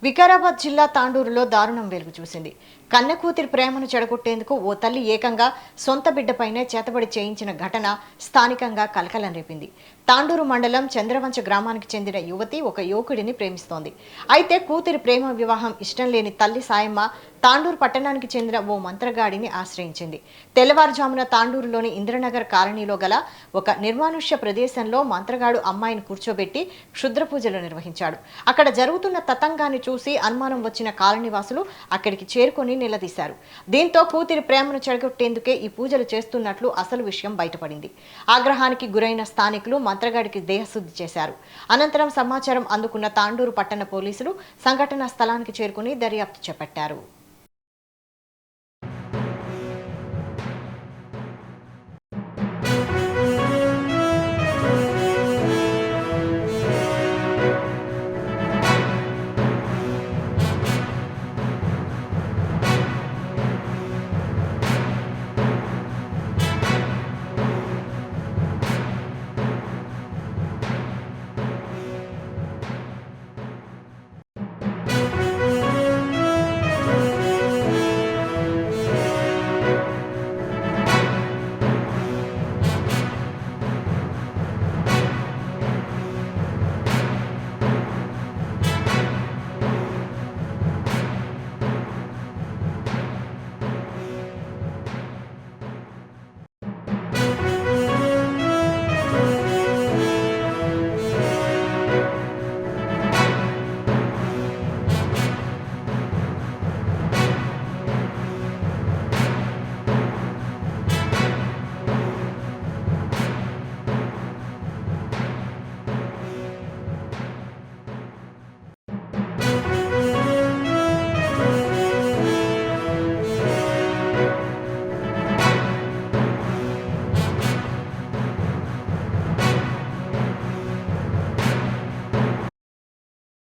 వికారాబాద్ జిల్లా తాండూరులో దారుణం వెలుగు చూసింది. కన్న కూతురి ప్రేమను చెడగొట్టేందుకు ఓ తల్లి ఏకంగా సొంత బిడ్డపైనే చేతబడి చేయించిన ఘటన స్థానికంగా కలకలం రేపింది. తాండూరు మండలం చంద్రవంచ గ్రామానికి చెందిన యువతి ఒక యువకుడిని ప్రేమిస్తోంది. అయితే కూతురి ప్రేమ వివాహం ఇష్టం లేని తల్లి సాయమ్మ తాండూరు పట్టణానికి చెందిన ఓ మంత్రగాడిని ఆశ్రయించింది. తెల్లవారుజామున తాండూరులోని ఇంద్రనగర్ కాలనీలో గల ఒక నిర్మానుష్య ప్రదేశంలో మంత్రగాడు అమ్మాయిని కూర్చోబెట్టి క్షుద్ర పూజలు నిర్వహించాడు. అక్కడ జరుగుతున్న తతంగాన్ని చూసి అనుమానం వచ్చిన కాలనీవాసులు అక్కడికి చేరుకొని నిలదీశారు. దీంతో కూతురి ప్రేమను చెడగొట్టేందుకే ఈ పూజలు చేస్తున్నట్లు అసలు విషయం బయటపడింది. ఆగ్రహానికి గురైన స్థానికులు మంత్రగాడికి దేహశుద్ధి చేశారు. అనంతరం సమాచారం అందుకున్న తాండూరు పట్టణ పోలీసులు సంఘటనా స్థలానికి చేరుకుని దర్యాప్తు చేపట్టారు.